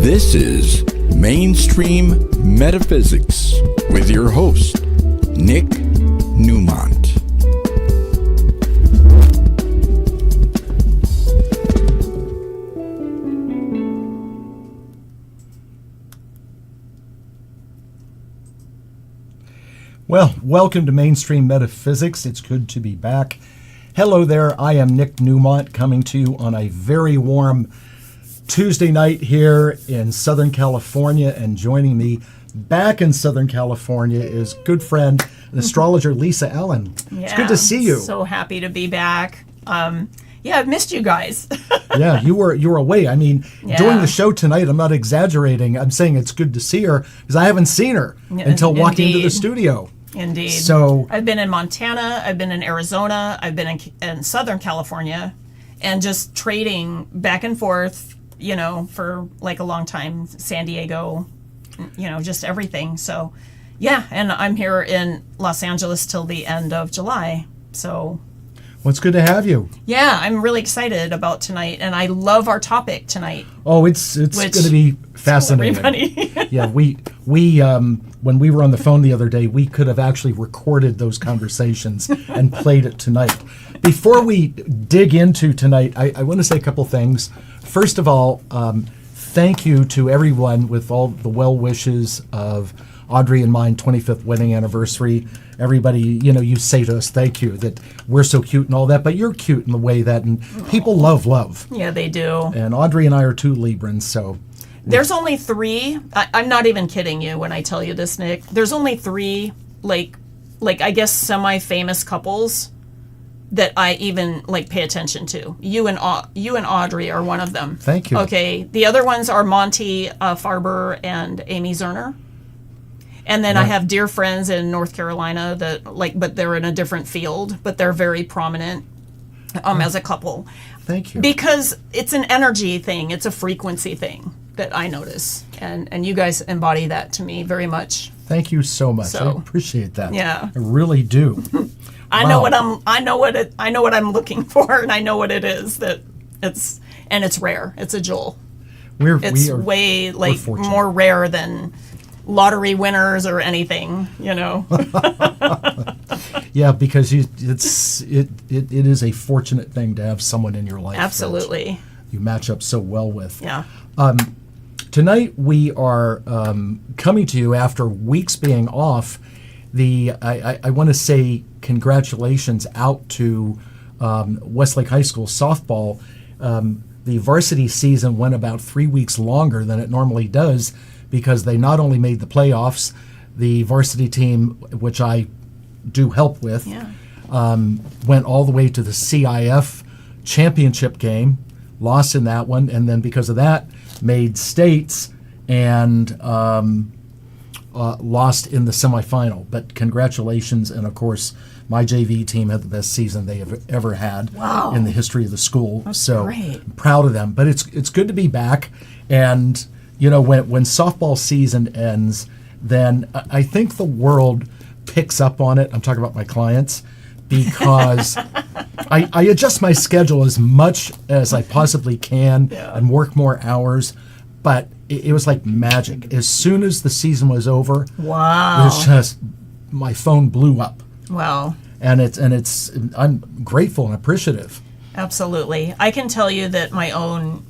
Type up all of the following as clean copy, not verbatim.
This is Mainstream Metaphysics with your host, Nick Newmont. Well, welcome to Mainstream Metaphysics. It's good to be back. Hello there, I am Nick Newmont coming to you on a very warm Tuesday night here in Southern California, and joining me back in Southern California is good friend and astrologer Lisa Allen. It's good to see you. So happy to be back. I've missed you guys. Yeah, you were away. I mean, doing the show tonight, I'm not exaggerating. I'm saying it's good to see her because I haven't seen her until walking into the studio. Indeed. So I've been in Montana, I've been in Arizona, I've been in Southern California, and just trading back and forth, for like a long time. San Diego, just everything. So, yeah, and I'm here in Los Angeles till the end of July. So, well, it's good to have you. Yeah, I'm really excited about tonight, and I love our topic tonight. Oh, it's going to be fascinating. Everybody. Yeah, we when we were on the phone the other day, we could have actually recorded those conversations and played it tonight. Before we dig into tonight, I want to say a couple things. First of all, thank you to everyone with all the well wishes of Audrey and mine 25th wedding anniversary. Everybody, you say to us, thank you, that we're so cute and all that, but you're cute in the way that, and people love. Yeah, they do. And Audrey and I are two Librans, so. There's only three, I'm not even kidding you when I tell you this, Nick. There's only three, like I guess semi-famous couples that I even pay attention to. You and Audrey are one of them. Thank you. Okay, the other ones are Monty Farber and Amy Zerner. And then I have dear friends in North Carolina that but they're in a different field, but they're very prominent as a couple. Thank you. Because it's an energy thing, it's a frequency thing that I notice, and you guys embody that to me very much. Thank you so much. So, I appreciate that. Yeah, I really do. I know what I'm looking for, and I know what it is that it's rare. It's a jewel. It's way more rare than lottery winners or anything, Yeah, because it is a fortunate thing to have someone in your life. Absolutely. You match up so well with. Yeah. Tonight we are coming to you after weeks being off. I want to say congratulations out to Westlake High School softball. The varsity season went about 3 weeks longer than it normally does because they not only made the playoffs, the varsity team, which I do help with, went all the way to the CIF championship game, lost in that one, and then because of that, made states and lost in the semifinal. But congratulations, and of course, my JV team had the best season they have ever had in the history of the school. That's so great. I'm proud of them. But it's good to be back, and when softball season ends, then I think the world picks up on it. I'm talking about my clients, because I adjust my schedule as much as I possibly can and work more hours. But it was like magic. As soon as the season was over, it was just, my phone blew up. Wow. And I'm grateful and appreciative. Absolutely. I can tell you that my own,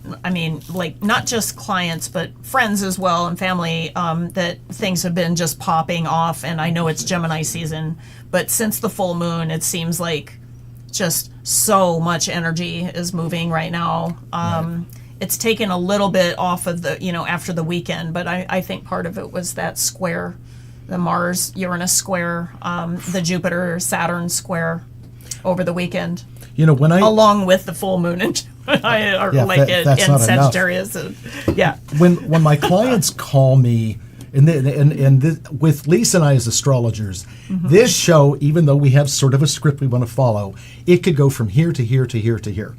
not just clients, but friends as well and family, that things have been just popping off. And I know it's Gemini season, but since the full moon, it seems like just so much energy is moving right now. It's taken a little bit off of the, after the weekend, but I think part of it was that square, the Mars-Uranus square, the Jupiter-Saturn square over the weekend. Along with the full moon in Sagittarius. When my clients call me, with Lisa and I as astrologers, this show, even though we have sort of a script we want to follow, it could go from here to here to here to here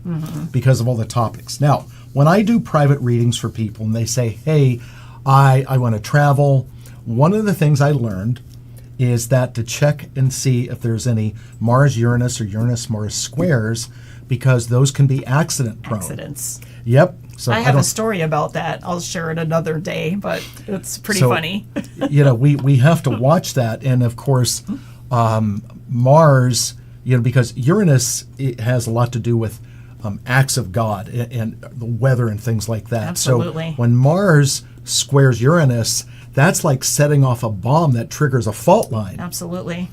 because of all the topics. Now, when I do private readings for people and they say, hey, I want to travel, one of the things I learned is that to check and see if there's any Mars-Uranus or Uranus-Mars squares, because those can be accident-prone. Accidents. Yep. So I have a don't- story about that. I'll share it another day, but it's pretty So, funny. we have to watch that, and of course, Mars, because Uranus, it has a lot to do with acts of God and the weather and things like that. Absolutely. So when Mars squares Uranus, that's like setting off a bomb that triggers a fault line. Absolutely.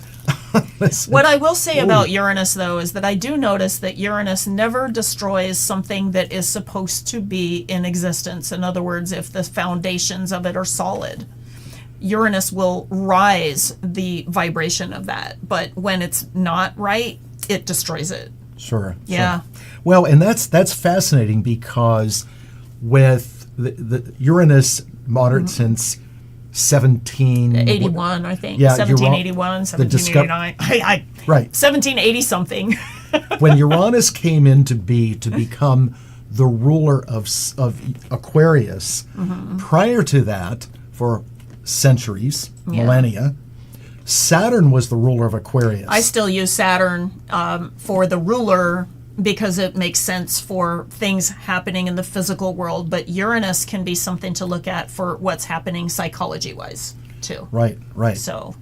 What I will say about Uranus, though, is that I do notice that Uranus never destroys something that is supposed to be in existence. In other words, if the foundations of it are solid, Uranus will rise the vibration of that. But when it's not right, it destroys it. Sure. Yeah. Sure. Well, and that's fascinating because with the Uranus modern since 81, I think. Yeah, 1781, the disco- 1789. Right. 1780 something. When Uranus came into be to become the ruler of Aquarius, prior to that, for centuries, millennia, Saturn was the ruler of Aquarius. I still use Saturn for the ruler because it makes sense for things happening in the physical world, but Uranus can be something to look at for what's happening psychology-wise, too. Right. So,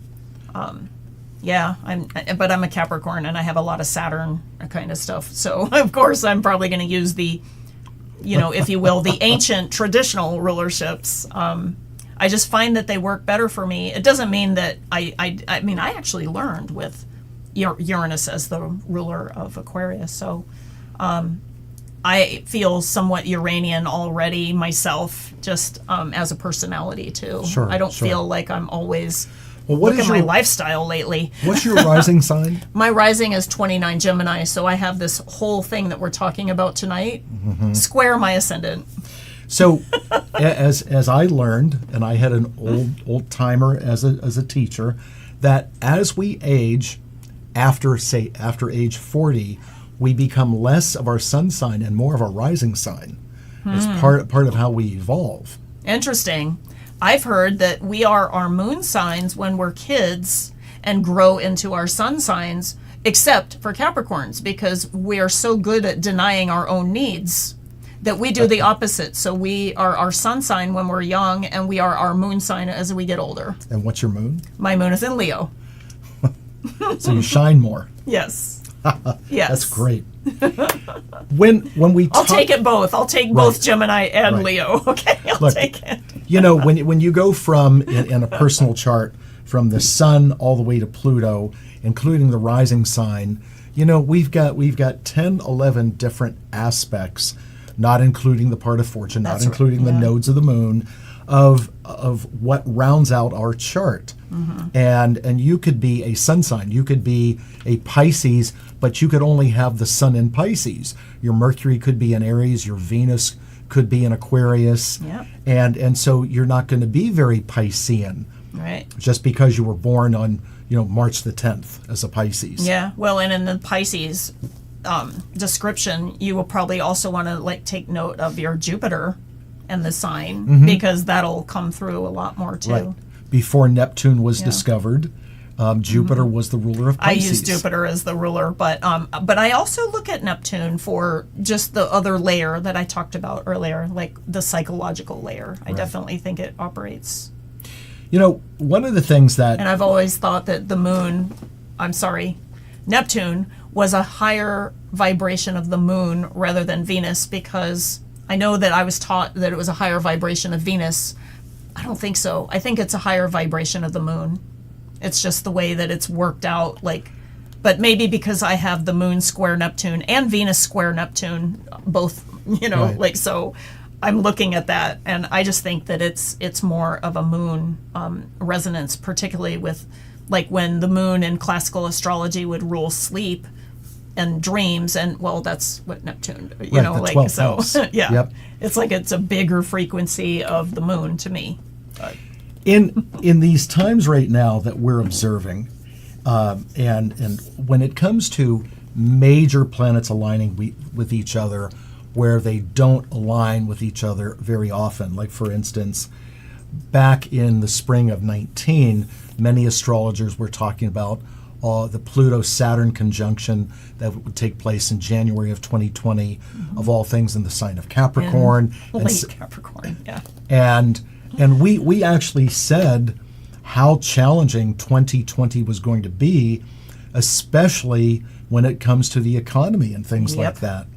yeah, but I'm a Capricorn, and I have a lot of Saturn kind of stuff. So, of course, I'm probably going to use the, if you will, the ancient traditional rulerships. I just find that they work better for me. It doesn't mean that I actually learned with Uranus as the ruler of Aquarius. So I feel somewhat Uranian already myself, just as a personality too. Sure, I don't sure. feel like I'm always what look is at my your lifestyle lately. What's your rising sign? My rising is 29 Gemini, so I have this whole thing that we're talking about tonight. Square my ascendant. So, as I learned, and I had an old timer as a teacher, that as we age, after age 40, we become less of our sun sign and more of our rising sign. It's part of how we evolve. Interesting. I've heard that we are our moon signs when we're kids and grow into our sun signs, except for Capricorns, because we are so good at denying our own needs that we do the opposite. So we are our sun sign when we're young, and we are our moon sign as we get older. And what's your moon? My moon is in Leo. So you shine more. Yes. Yes. That's great. When we I'll take it both. I'll take both Gemini and Right. Leo. Okay, I'll take it. When you go from in a personal chart from the sun all the way to Pluto, including the rising sign, we've got 10, 11 different aspects, not including the part of fortune, That's not including the right, yeah. nodes of the moon, of what rounds out our chart. And you could be a sun sign, you could be a Pisces, but you could only have the sun in Pisces. Your Mercury could be in Aries, your Venus could be in Aquarius, Yep. and so you're not going to be very Piscean Right. just because you were born on March the 10th as a Pisces. Yeah. Well, and in the Pisces description, you will probably also want to take note of your Jupiter and the sign, because that'll come through a lot more too. Right. Before Neptune was Yeah. discovered, Jupiter was the ruler of I Pisces. use Jupiter as the ruler, but I also look at Neptune for just the other layer that I talked about earlier, like the psychological layer. I definitely think it operates. One of the things that And I've always thought that Neptune was a higher vibration of the moon rather than Venus, because I know that I was taught that it was a higher vibration of Venus. I don't think so. I think it's a higher vibration of the moon. It's just the way that it's worked out, but maybe because I have the moon square Neptune and Venus square Neptune, both, Right. so I'm looking at that, and I just think that it's more of a moon resonance, particularly with when the moon in classical astrology would rule sleep and dreams, and that's what Neptune, the 12th house. yeah, Yep. it's a bigger frequency of the moon to me. in these times right now that we're observing, and when it comes to major planets aligning with each other, where they don't align with each other very often, like for instance, back in the spring of 19, many astrologers were talking about the Pluto-Saturn conjunction that would take place in January of 2020, of all things in the sign of Capricorn. Late Capricorn, yeah. And we actually said how challenging 2020 was going to be, especially when it comes to the economy and things like that.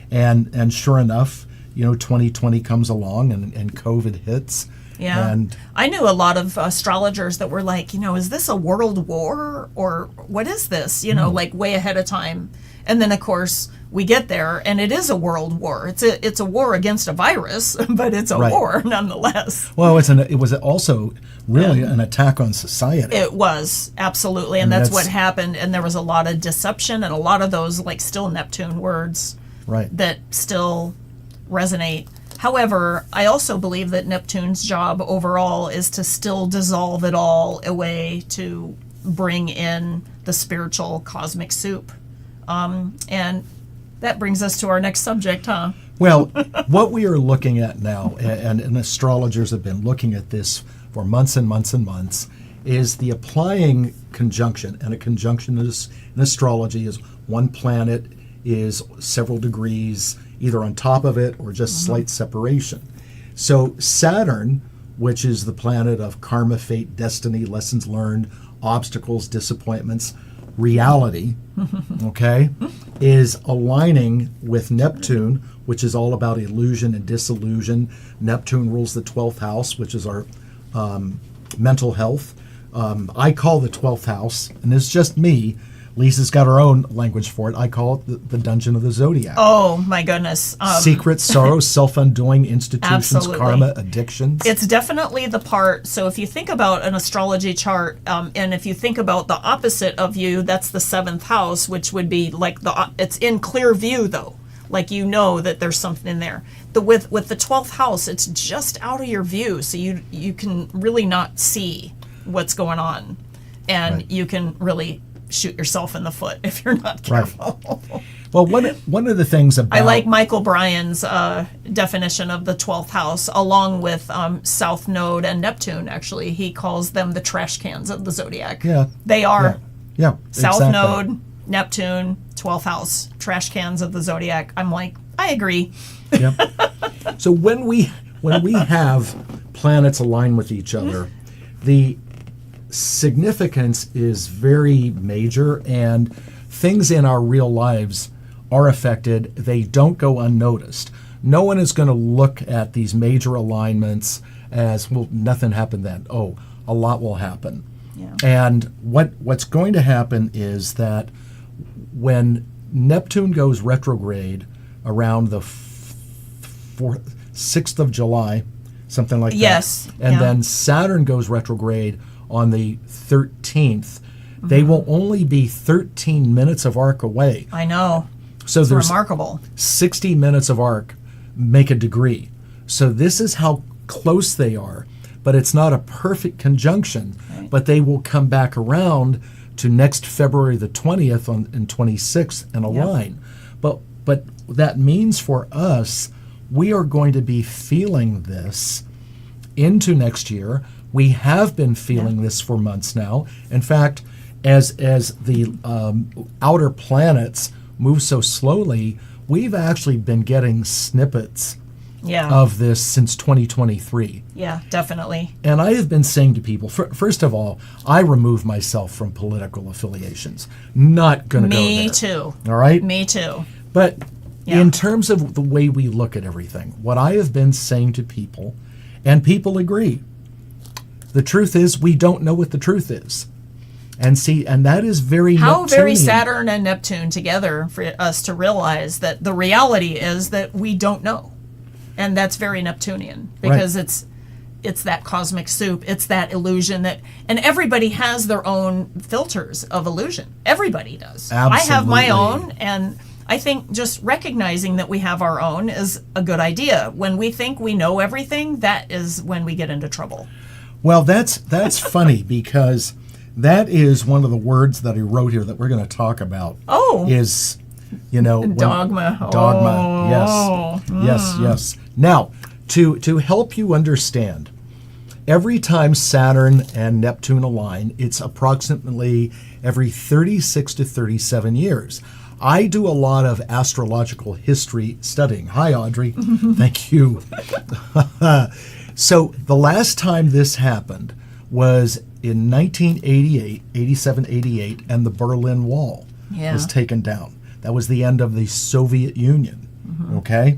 And sure enough, 2020 comes along and COVID hits. Yeah. And I knew a lot of astrologers that were like, is this a world war or what is this? Like way ahead of time. And then of course we get there and it is a world war. It's a war against a virus, but it's a war nonetheless. Well, it was also really an attack on society. It was, absolutely. And that's what happened. And there was a lot of deception and a lot of those like still Neptune words that still resonate. However, I also believe that Neptune's job overall is to still dissolve it all away to bring in the spiritual cosmic soup. And that brings us to our next subject, huh? Well, what we are looking at now, and astrologers have been looking at this for months and months and months, is the applying conjunction. And a conjunction is, in astrology is one planet is several degrees either on top of it or just slight separation. So Saturn, which is the planet of karma, fate, destiny, lessons learned, obstacles, disappointments, reality, okay, is aligning with Neptune, which is all about illusion and disillusion. Neptune rules the 12th house, which is our mental health. I call the 12th house, and it's just me, Lisa's got her own language for it. I call it the dungeon of the zodiac. Oh, my goodness. Secrets, sorrows, self-undoing institutions, Absolutely. karma, addictions. It's definitely the part. So if you think about an astrology chart, and if you think about the opposite of you, that's the 7th house, which would be like it's in clear view, though. Like that there's something in there. With the 12th house, it's just out of your view, so you can really not see what's going on, and you can really shoot yourself in the foot if you're not careful. Right. Well, one of the things about... I like Michael Bryan's definition of the 12th house, along with South Node and Neptune, actually. He calls them the trash cans of the zodiac. Yeah. They are. Yeah, South exactly. Node, Neptune, 12th house, trash cans of the zodiac. I'm like, I agree. Yep. So when we have planets align with each other, the significance is very major, and things in our real lives are affected. They don't go unnoticed. No one is going to look at these major alignments as, well, nothing happened then. Oh, a lot will happen. Yeah. And what's going to happen is that when Neptune goes retrograde around the 6th of July, something like that. Yes. And then Saturn goes retrograde on the 13th, they will only be 13 minutes of arc away. I know. So it's there's remarkable. 60 minutes of arc make a degree. So this is how close they are, but it's not a perfect conjunction, but they will come back around to next February the 20th and 26th and align. But that means for us, we are going to be feeling this into next year. We have been feeling this for months now. In fact, as the outer planets move so slowly, we've actually been getting snippets of this since 2023. Yeah, definitely. And I have been saying to people, first of all, I remove myself from political affiliations. Not going to go there. Me too. All right? Me too. But in terms of the way we look at everything, what I have been saying to people, and people agree, the truth is we don't know what the truth is. And that is very How Neptunian. very Saturn and Neptune together for us to realize that the reality is that we don't know. And that's very Neptunian because it's that cosmic soup, it's that illusion and everybody has their own filters of illusion. Everybody does. Absolutely. I have my own, and I think just recognizing that we have our own is a good idea. When we think we know everything, that is when we get into trouble. Well, that's funny because that is one of the words that he wrote here that we're going to talk about. Oh. Is, Dogma. Dogma. Yes. Yes. Now, to help you understand, every time Saturn and Neptune align, it's approximately every 36 to 37 years. I do a lot of astrological history studying. Hi, Audrey. Thank you. So the last time this happened was in 1988, 87, 88, and the Berlin Wall was taken down. That was the end of the Soviet Union, okay?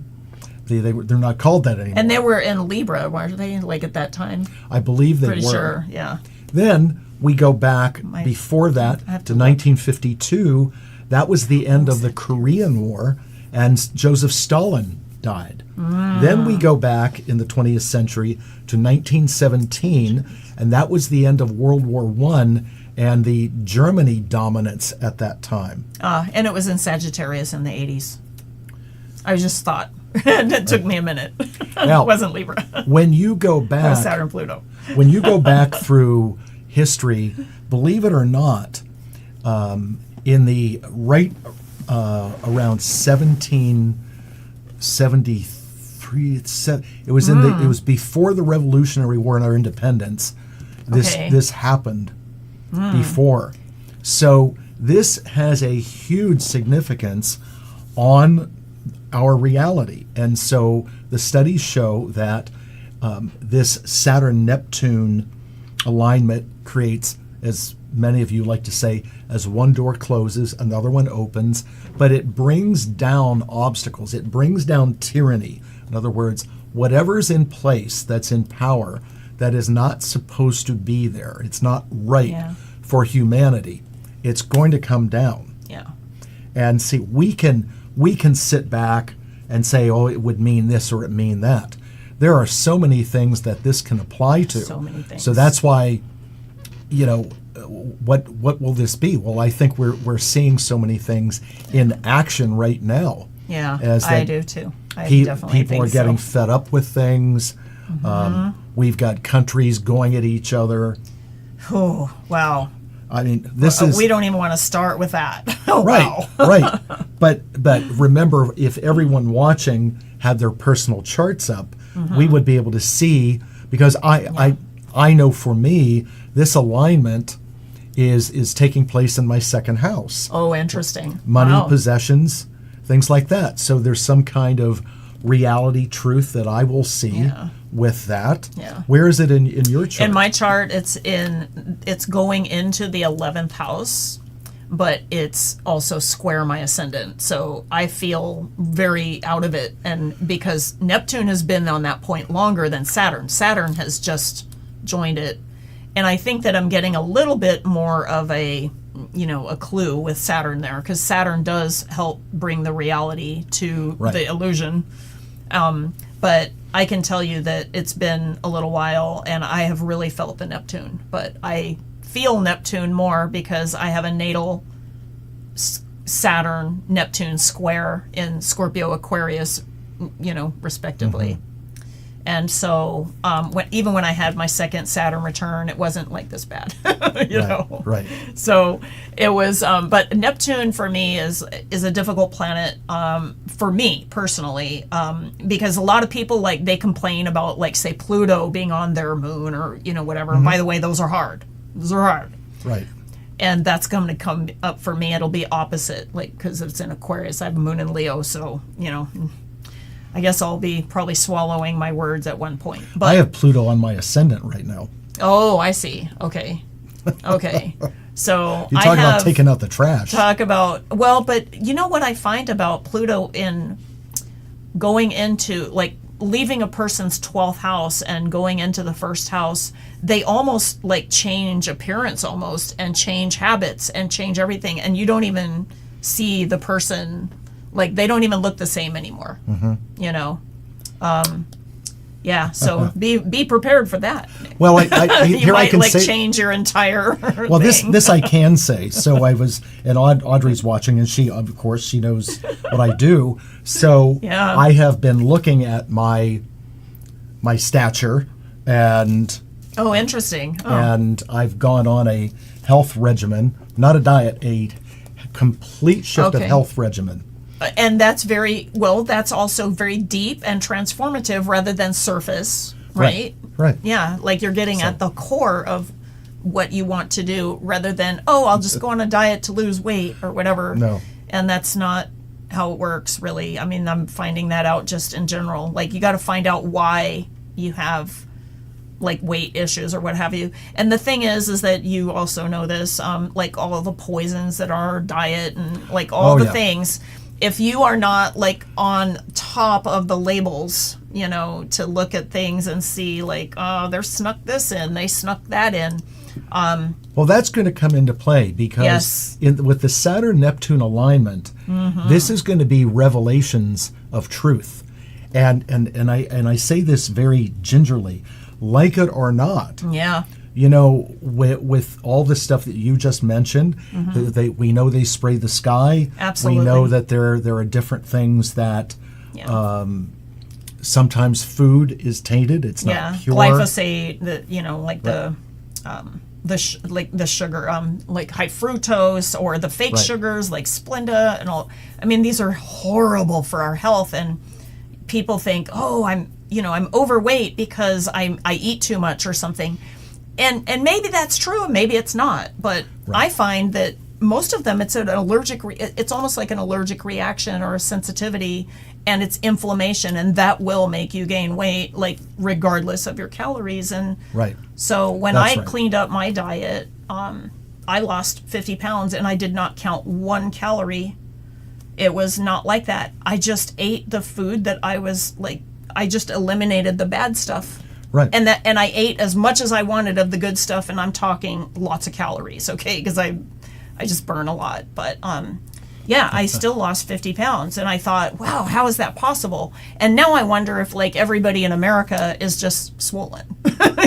They're not called that anymore. And they were in Libra, weren't they, like at that time? I believe they Pretty were. sure, yeah. Then we go back before that to 1952. That was the end of the Korean War, and Joseph Stalin died. Then we go back in the 20th century to 1917, and that was the end of World War I and the Germany dominance at that time. And it was in Sagittarius in the 80s. I just thought. It took me a minute. Now, it wasn't Libra. When you go It back, was Saturn Pluto. when you go back through history, believe it or not, in the around 1773, it was it was before the Revolutionary War and our independence. This happened before, so this has a huge significance on our reality, and so the studies show that this Saturn-Neptune alignment creates, as many of you like to say, as one door closes, another one opens, but it brings down obstacles. It brings down tyranny. In other words, whatever's in place that's in power that is not supposed to be there, it's not right for humanity, it's going to come down. Yeah. And see, we can sit back and say, oh, it would mean this or it mean that. There are so many things that this can apply to. So many things. So that's why, what will this be? Well, I think we're seeing so many things in action right now. Yeah, as I do too. I definitely people think are getting so. fed up with things. We've got countries going at each other. Oh, wow. I mean, this is... We don't even want to start with that. Oh, right, wow. right. But remember, if everyone watching had their personal charts up, we would be able to see, because I know for me, this alignment is taking place in my second house. Oh, interesting. Money, Wow. possessions, things like that. So there's some kind of reality truth that I will see with that. Yeah. Where is it in your chart? In my chart, it's going into the 11th house, but it's also square my ascendant. So I feel very out of it, and because Neptune has been on that point longer than Saturn. Saturn has just joined it, and I think that I'm getting a little bit more of a clue with Saturn there, because Saturn does help bring the reality to the illusion. But I can tell you that it's been a little while, and I have really felt the Neptune. But I feel Neptune more because I have a natal Saturn Neptune square in Scorpio Aquarius, respectively. And so even when I had my second Saturn return, it wasn't like this bad, you know. Right. So it was, but Neptune for me is a difficult planet for me personally, because a lot of people they complain about say Pluto being on their moon or whatever. And by the way, those are hard. Those are hard. Right. And that's going to come up for me. It'll be opposite, because it's in Aquarius. I have a moon in Leo, so I guess I'll be probably swallowing my words at one point. But I have Pluto on my ascendant right now. Oh, I see. Okay. So you talk about taking out the trash. But you know what I find about Pluto in going into leaving a person's 12th house and going into the first house, they almost change appearance almost, and change habits and change everything, and you don't even see the person. They don't even look the same anymore, so be prepared for that. Well, I you here might I can say, change your entire well, thing. this I can say. So I was, and Audrey's watching, and she, of course, she knows what I do. So I have been looking at my stature, and oh, interesting. And I've gone on a health regimen, not a diet, a complete shift of health regimen. And that's that's also very deep and transformative rather than surface, right? Right. Yeah, like you're getting So- at the core of what you want to do rather than, oh, I'll just go on a diet to lose weight or whatever. No. And that's not how it works, really. I mean, I'm finding that out just in general. Like, you got to find out why you have like weight issues or what have you. And the thing is that you also know this, like all of the poisons that are diet and like all the things. If you are not like on top of the labels, you know, to look at things and see like, oh, they snuck this in, they snuck that in. Well, that's going to come into play because with the Saturn-Neptune alignment, this is going to be revelations of truth. And I say this very gingerly, like it or not. Yeah. You know, with all the stuff that you just mentioned, we know they spray the sky. Absolutely. We know that there are different things that sometimes food is tainted. It's not pure. Glyphosate, the sugar, like high fructose or the fake sugars like Splenda and all. I mean, these are horrible for our health, and people think, oh, I'm overweight because I eat too much or something. And maybe that's true, and maybe it's not. But I find that most of them, it's an allergic. It's almost like an allergic reaction or a sensitivity, and it's inflammation, and that will make you gain weight, like regardless of your calories. And so when I cleaned up my diet, I lost 50 pounds, and I did not count 1 calorie. It was not like that. I just ate the food that I was like. I just eliminated the bad stuff. Right. And I ate as much as I wanted of the good stuff, and I'm talking lots of calories, okay? Because I just burn a lot. But I still lost 50 pounds, and I thought, wow, how is that possible? And now I wonder if like everybody in America is just swollen.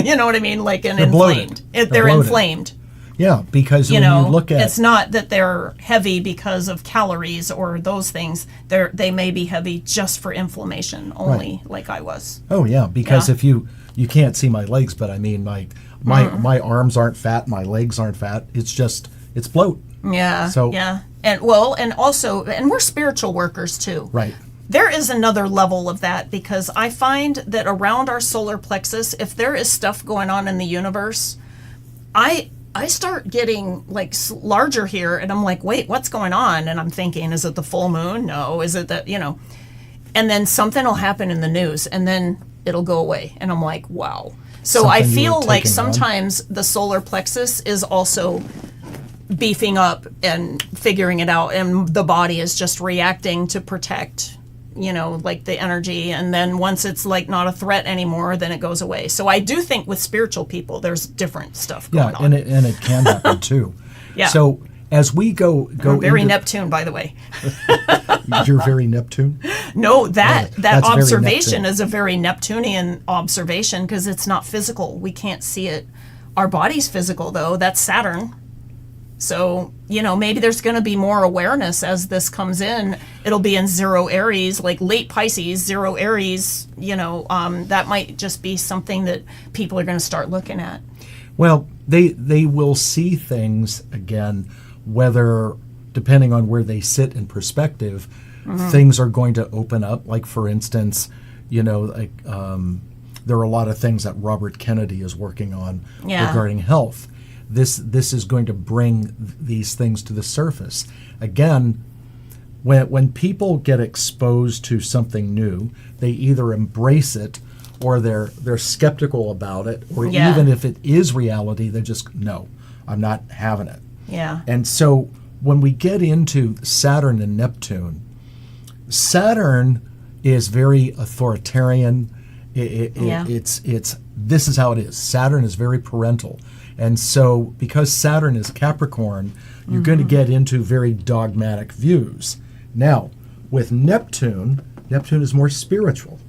You know what I mean? Like and inflamed. They're bloated. Inflamed. Yeah, because when you look at it's not that they're heavy because of calories or those things. They may be heavy just for inflammation only, like I was. Oh yeah, because if you can't see my legs, but I mean my arms aren't fat, my legs aren't fat. It's bloat. Yeah. So and also we're spiritual workers too. Right. There is another level of that because I find that around our solar plexus, if there is stuff going on in the universe, I start getting like larger here, and I'm like, wait, what's going on? And I'm thinking, is it the full moon? No. Is it that, and then something will happen in the news, and then it'll go away. And I'm like, wow. So Something I you feel were like taking on? sometimes the solar plexus is also beefing up and figuring it out, and the body is just reacting to protect like the energy, and then once it's like not a threat anymore, then it goes away. So I do think with spiritual people there's different stuff going on. and it can happen too. Yeah. So as we go I'm very into, Neptune, by the way. You're very Neptune. No, that that's very observation Neptune. is a very Neptunian observation because it's not physical. We can't see it. Our body's physical though. That's Saturn. So, maybe there's going to be more awareness as this comes in. It'll be in 0 Aries, like late Pisces, 0 Aries, that might just be something that people are going to start looking at. Well, they will see things again, whether depending on where they sit in perspective, things are going to open up. Like for instance, there are a lot of things that Robert Kennedy is working on regarding health. This is going to bring these things to the surface. Again, when people get exposed to something new, they either embrace it or they're skeptical about it, or even if it is reality, they just, no, I'm not having it. Yeah. And so when we get into Saturn and Neptune, Saturn is very authoritarian. It's this is how it is. Saturn is very parental. And so because Saturn is Capricorn, you're going to get into very dogmatic views. Now, with Neptune is more spiritual.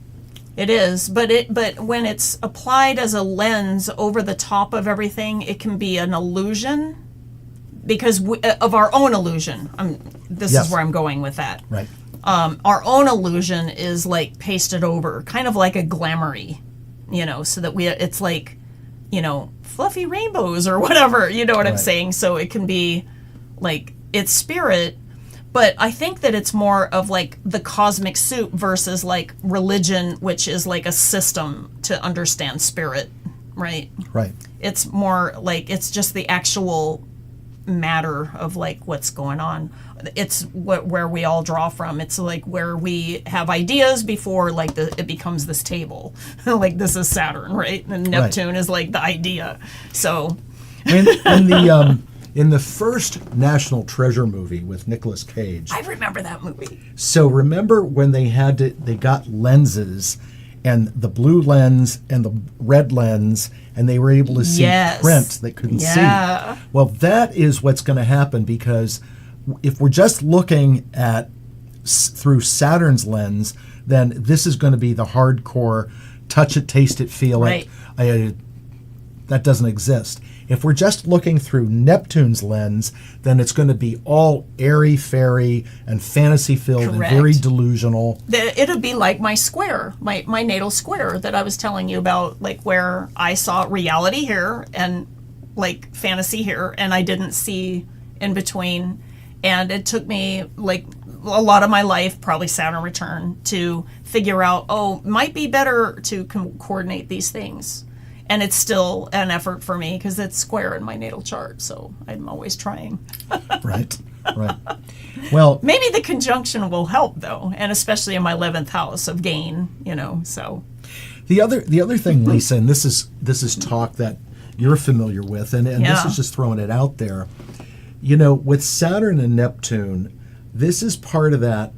It is, but when it's applied as a lens over the top of everything, it can be an illusion because of our own illusion. This is where I'm going with that. Right. Our own illusion is like pasted over, kind of like a glamoury, so that it's like, fluffy rainbows or whatever, you know what I'm saying? So it can be like, it's spirit, But I think that it's more of like the cosmic soup versus like religion, which is like a system to understand spirit, right? Right. It's more like it's just the actual matter of like what's going on. It's where we all draw from. It's like where we have ideas before like it becomes this table. Like this is Saturn, right? And Neptune is like the idea. So in the first National Treasure movie with Nicolas Cage. I remember that movie. So remember when they got lenses, and the blue lens and the red lens, and they were able to see print they couldn't see. Well, that is what's going to happen, because if we're just looking at through Saturn's lens, then this is going to be the hardcore touch it, taste it, feel it. That doesn't exist. If we're just looking through Neptune's lens, then it's going to be all airy-fairy and fantasy-filled and very delusional. It'll be like my square, my natal square that I was telling you about, like where I saw reality here and like fantasy here, and I didn't see in between. And it took me like a lot of my life, probably Saturn return, to figure out, might be better to coordinate these things. And it's still an effort for me because it's square in my natal chart, so I'm always trying. Right. Well, maybe the conjunction will help though, and especially in my 11th house of gain, so. The other thing, Lisa, and this is talk that you're familiar with, and this is just throwing it out there. With Saturn and Neptune, this is part of that.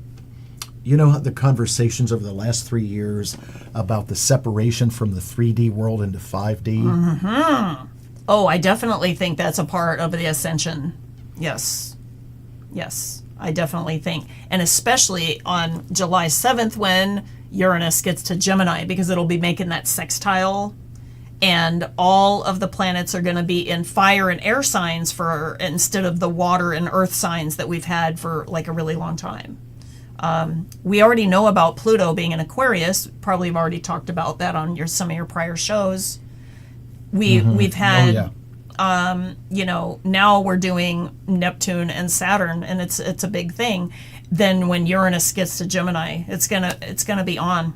The conversations over the last 3 years about the separation from the 3D world into 5D? Mm-hmm. Oh, I definitely think that's a part of the ascension. Yes, I definitely think. And especially on July 7th when Uranus gets to Gemini, because it'll be making that sextile, and all of the planets are going to be in fire and air signs instead of the water and earth signs that we've had for like a really long time. We already know about Pluto being in Aquarius. Probably have already talked about that on some of your prior shows. We've had, now we're doing Neptune and Saturn, and it's a big thing. Then when Uranus gets to Gemini, it's gonna be on.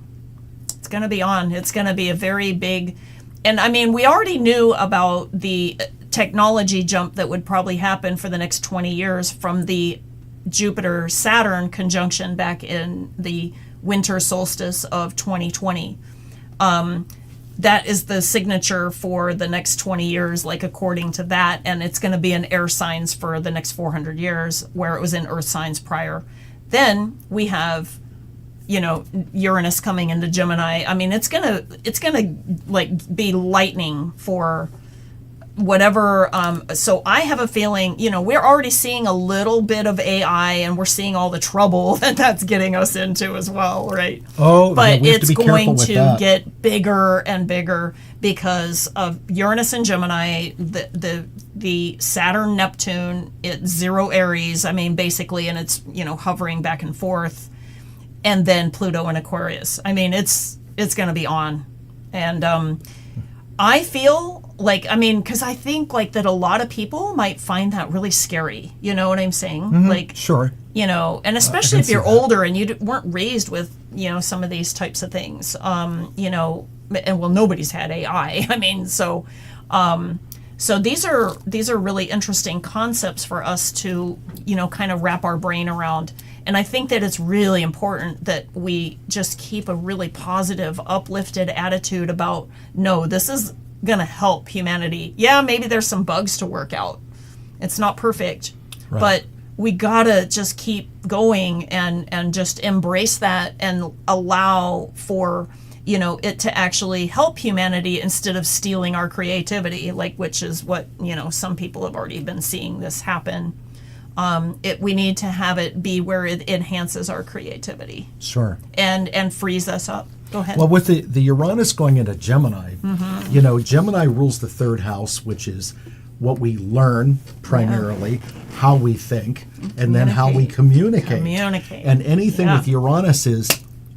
It's gonna be on. It's gonna be a very big, and I mean we already knew about the technology jump that would probably happen for the next 20 years from the Jupiter-Saturn conjunction back in the winter solstice of 2020. That is the signature for the next 20 years, like according to that, and it's going to be in air signs for the next 400 years, where it was in earth signs prior. Then we have, Uranus coming into Gemini. I mean, it's gonna like be lightning for whatever. So I have a feeling, we're already seeing a little bit of AI, and we're seeing all the trouble that's getting us into as well, right? But it's going to get bigger and bigger because of Uranus and Gemini, the Saturn Neptune, it's 0 Aries. I mean, basically, and it's hovering back and forth, and then Pluto and Aquarius. I mean, it's going to be on, and I feel like, because I think like that a lot of people might find that really scary. You know what I'm saying? Mm-hmm. Like, sure. And especially if you're older and you weren't raised with, some of these types of things, and nobody's had AI. I mean, so these are really interesting concepts for us to, kind of wrap our brain around. And I think that it's really important that we just keep a really positive, uplifted attitude about, no, this is going to help humanity. Yeah, maybe there's some bugs to work out. It's not perfect, right. But we got to just keep going and just embrace that and allow for, it to actually help humanity instead of stealing our creativity, which is what, some people have already been seeing this happen. We need to have it be where it enhances our creativity. Sure. And frees us up. Go ahead. Well, with the Uranus going into Gemini, Gemini rules the 3rd house, which is what we learn primarily, how we think, and then how we communicate. And anything with Uranus is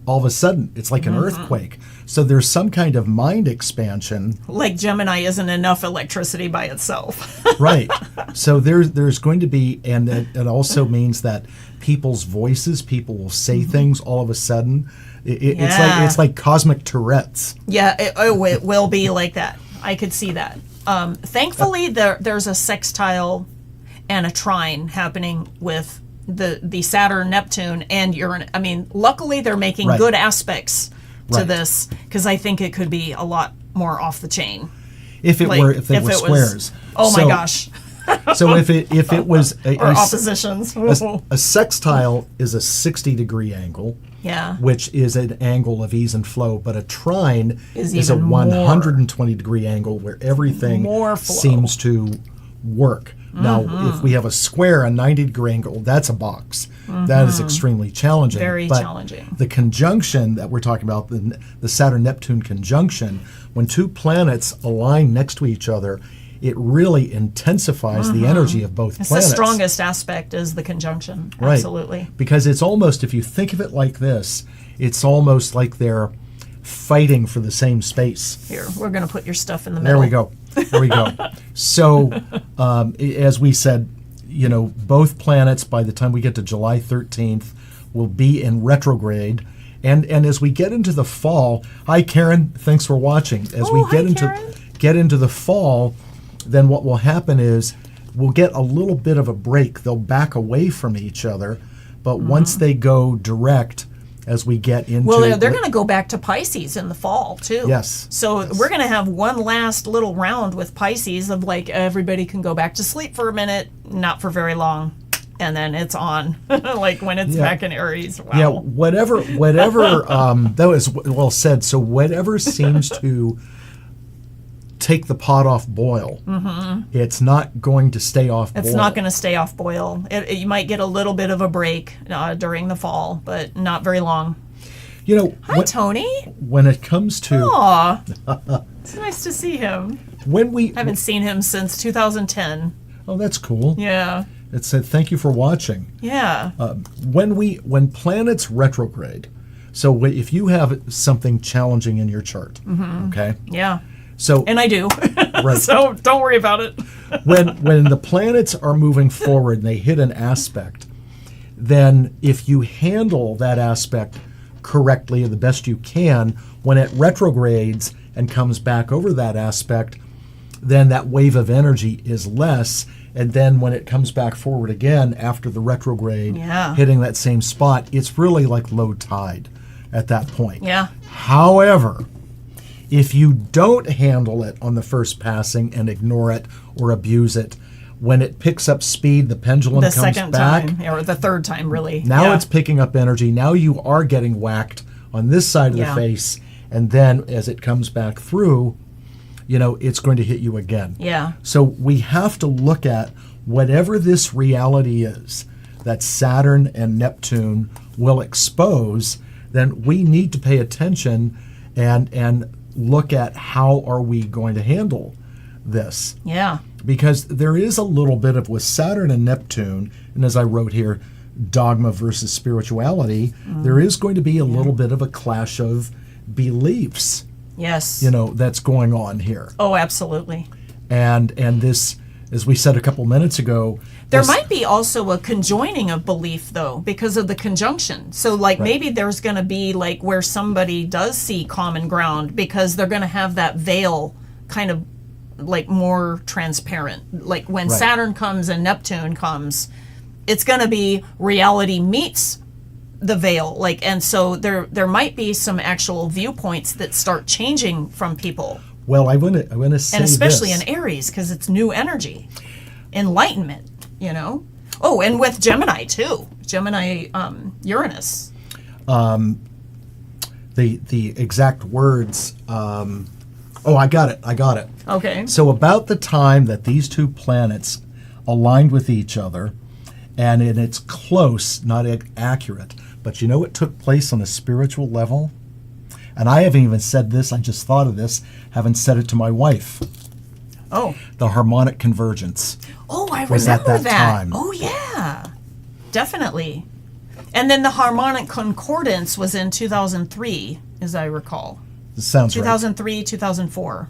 all of a sudden it's like an earthquake. So there's some kind of mind expansion. Like Gemini isn't enough electricity by itself. Right. So there's going to be, and it also means that people's voices, people will say things all of a sudden. It's like cosmic Tourette's. Yeah, it will be like that. I could see that. Thankfully, there's a sextile and a trine happening with the Saturn, Neptune, and Uranus. I mean, luckily they're making good aspects to this, because I think it could be a lot more off the chain. If it were squares. My gosh. So if it was or oppositions. A sextile is a 60-degree angle. Yeah. Which is an angle of ease and flow, but a trine is a even 120-degree angle where everything seems to work. Now, if we have a square, a 90-degree angle, that's a box. That is extremely challenging. Very challenging. The conjunction that we're talking about, the Saturn-Neptune conjunction, when two planets align next to each other, it really intensifies the energy of both planets. The strongest aspect is the conjunction. Right. Absolutely. Because it's almost, if you think of it like this, it's almost like they're fighting for the same space. Here, we're going to put your stuff in the middle. There we go. So, as we said, both planets, by the time we get to July 13th, will be in retrograde. And as we get into the fall, hi Karen, thanks for watching. As we get into the fall, then what will happen is we'll get a little bit of a break. They'll back away from each other, but once they go direct, as we get into... Well, they're going to go back to Pisces in the fall, too. Yes. So we're going to have one last little round with Pisces of like everybody can go back to sleep for a minute, not for very long, and then it's on, like when it's back in Aries. Wow. Yeah, whatever, that was well said. So whatever seems to take the pot off boil, it's not going to stay off boil. It's not going to stay off boil. You might get a little bit of a break during the fall, but not very long. Hi, Tony. When it comes to... Aw, it's nice to see him. I haven't seen him since 2010. Oh, that's cool. Yeah. It said, thank you for watching. Yeah. When planets retrograde, so if you have something challenging in your chart, okay? Yeah. So, and I do. Right. So don't worry about it. when the planets are moving forward and they hit an aspect, then if you handle that aspect correctly or the best you can, when it retrogrades and comes back over that aspect, then that wave of energy is less. And then when it comes back forward again after the retrograde, hitting that same spot, it's really like low tide at that point. Yeah. However, if you don't handle it on the first passing and ignore it or abuse it, when it picks up speed, the pendulum comes back. The second time, or the third time, really. Now it's picking up energy. Now you are getting whacked on this side of the face. And then as it comes back through, it's going to hit you again. Yeah. So we have to look at whatever this reality is that Saturn and Neptune will expose, then we need to pay attention and look at how are we going to handle this. Yeah. Because there is a little bit of, with Saturn and Neptune, and as I wrote here, dogma versus spirituality, there is going to be a little bit of a clash of beliefs. Yes. That's going on here. Oh, absolutely. And this, as we said a couple minutes ago, there might be also a conjoining of belief, though, because of the conjunction. So, maybe there's going to be, where somebody does see common ground because they're going to have that veil kind of, more transparent. Like, when Saturn comes and Neptune comes, it's going to be reality meets the veil. And so there might be some actual viewpoints that start changing from people. Well, I want to say, and especially this. in Aries, because it's new energy, enlightenment. Oh, and with Gemini too. Gemini, Uranus. The exact words. I got it. Okay. So about the time that these two planets aligned with each other, and it's close, not accurate, but it took place on a spiritual level. And I haven't even said this. I just thought of this. Haven't said it to my wife. Oh. The harmonic convergence. Oh, I was remember at that time. Oh, yeah. Definitely. And then the harmonic concordance was in 2003, as I recall. Sounds right. 2003, 2004.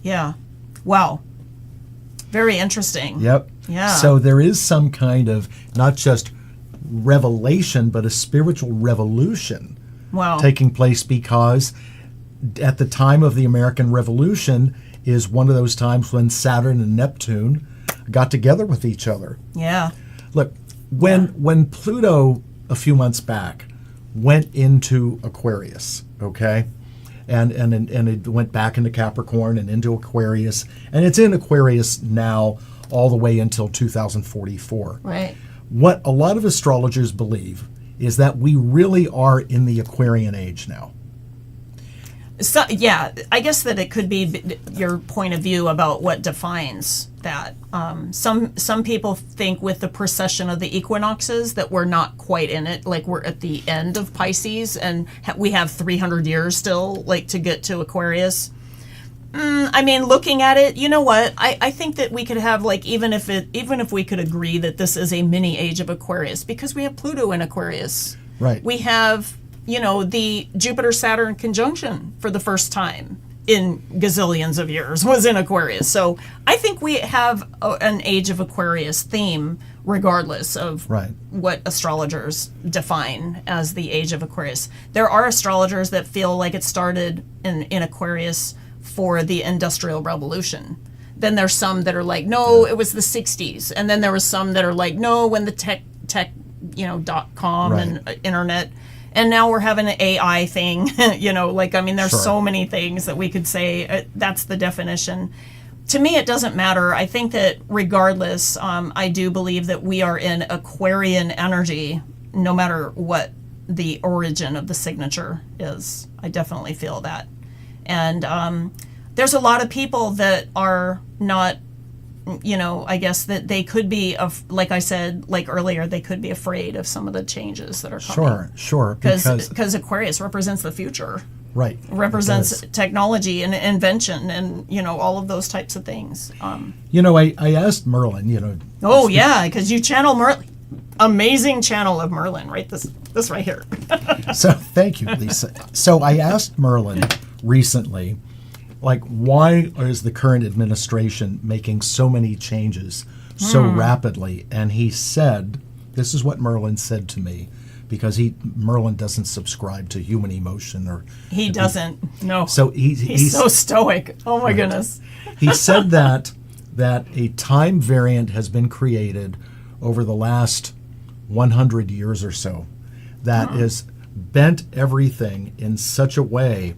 Yeah. Wow. Very interesting. Yep. Yeah. So there is some kind of not just revelation, but a spiritual revolution Wow. taking place, because at the time of the American Revolution is one of those times when Saturn and Neptune got together with each other. Yeah. Look, when Pluto a few months back went into Aquarius, okay, and it went back into Capricorn and into Aquarius, and it's in Aquarius now all the way until 2044. Right. What a lot of astrologers believe is that we really are in the Aquarian age now. So, yeah, I guess that it could be your point of view about what defines that. Some people think with the precession of the equinoxes that we're not quite in it, like we're at the end of Pisces and we have 300 years still, like to get to Aquarius. I mean, looking at it, you know what? I think that we could have, like, even if we could agree that this is a mini age of Aquarius, because we have Pluto in Aquarius. Right. We have, the Jupiter-Saturn conjunction for the first time in gazillions of years was in Aquarius. So I think we have an age of Aquarius theme, regardless of what astrologers define as the age of Aquarius. There are astrologers that feel like it started in Aquarius for the Industrial Revolution. Then there's some that are like, no, it was the 60s. And then there was some that are like, no, when the tech, .com and internet. And now we're having an AI thing, there's so many things that we could say that's the definition. To me, it doesn't matter. I think that regardless, I do believe that we are in Aquarian energy, no matter what the origin of the signature is. I definitely feel that. And there's a lot of people that are not, I guess that they could be, like I said, like earlier, they could be afraid of some of the changes that are coming. Sure. Because Aquarius represents the future. Right. Represents technology and invention and, all of those types of things. I asked Merlin, Oh, yeah, because you channel Merlin. Amazing channel of Merlin, right? This right here. So thank you, Lisa. So I asked Merlin recently, why is the current administration making so many changes so rapidly? And he said, this is what Merlin said to me, because Merlin doesn't subscribe to human emotion or he doesn't. No. So he's so stoic. Oh my goodness. He said that a time variant has been created over the last 100 years or so that has bent everything in such a way